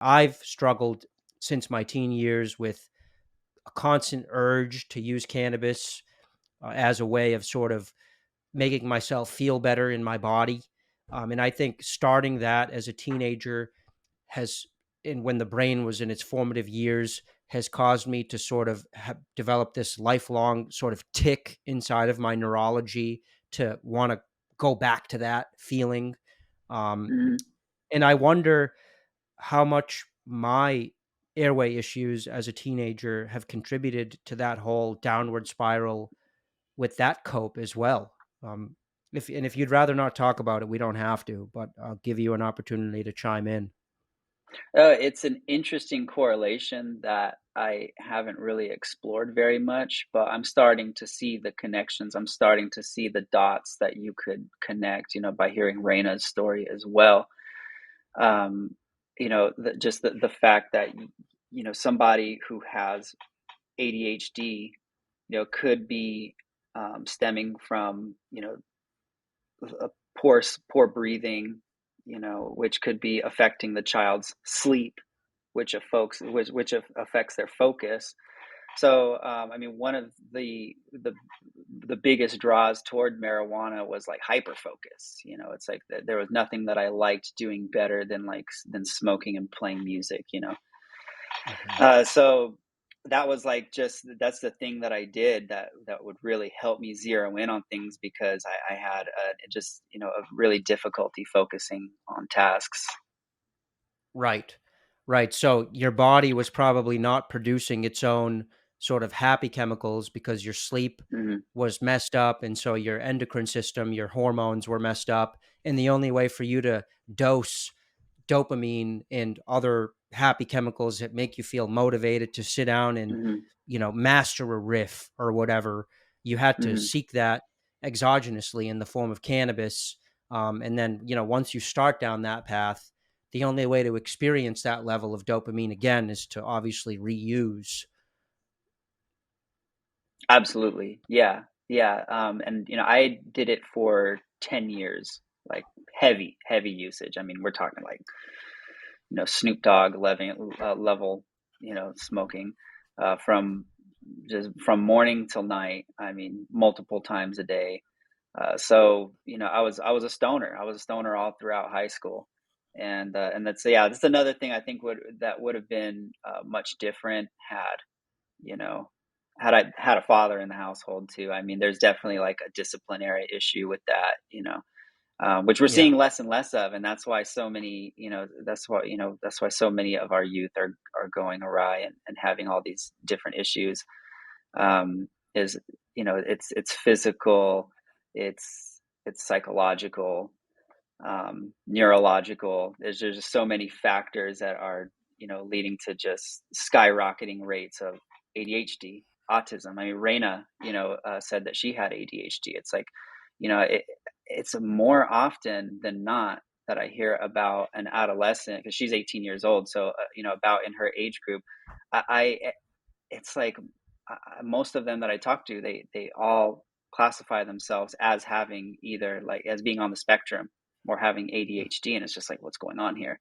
I've struggled since my teen years with a constant urge to use cannabis as a way of sort of making myself feel better in my body. And I think starting that as a teenager has, and when the brain was in its formative years, has caused me to sort of develop this lifelong sort of tick inside of my neurology to want to go back to that feeling. Um, Mhm. and I wonder how much my airway issues as a teenager have contributed to that whole downward spiral with that cope as well. Um, if you'd rather not talk about it, we don't have to, but I'll give you an opportunity to chime in. It's an interesting correlation that I haven't really explored very much, but I'm starting to see the connections. I'm starting to see the dots that you could connect, by hearing Reina's story as well. Um, just the fact that, somebody who has ADHD, could be stemming from, a poor breathing, which could be affecting the child's sleep, which affects their focus. So, I mean, one of the biggest draws toward marijuana was like hyper focus. It's like there was nothing that I liked doing better than than smoking and playing music. Mhm. So that was like that's the thing that I did that would really help me zero in on things because I had a really difficulty focusing on tasks. Right. Right. So your body was probably not producing its own sort of happy chemicals because your sleep Hmm. was messed up. And so your endocrine system, your hormones were messed up. And the only way for you to dose dopamine and other happy chemicals that make you feel motivated to sit down and, Hmm. master a riff or whatever, you had to Hmm. seek that exogenously in the form of cannabis. And then, once you start down that path, the only way to experience that level of dopamine again is to obviously reuse. Absolutely. Yeah. Yeah. And I did it for 10 years, like heavy usage. I mean, we're talking like, Snoop Dogg level, smoking, from just from morning till night. I mean, multiple times a day. So, I was a stoner. I was a stoner all throughout high school. And that's another thing I think would have been much different you know, had I had a father in the household too. I mean, there's definitely like a disciplinary issue with that, which we're Yeah. seeing less and less of, and that's why so many of our youth are going awry and having all these different issues. Is it's physical, it's psychological, neurological. There's just so many factors that are leading to just skyrocketing rates of ADHD, autism. I mean, Reina, said that she had ADHD. It's like, it's more often than not that I hear about an adolescent because she's 18 years old. So, about in her age group, I it's like most of them that I talk to, they all classify themselves as having either like as being on the spectrum or having ADHD, and it's just like, what's going on here?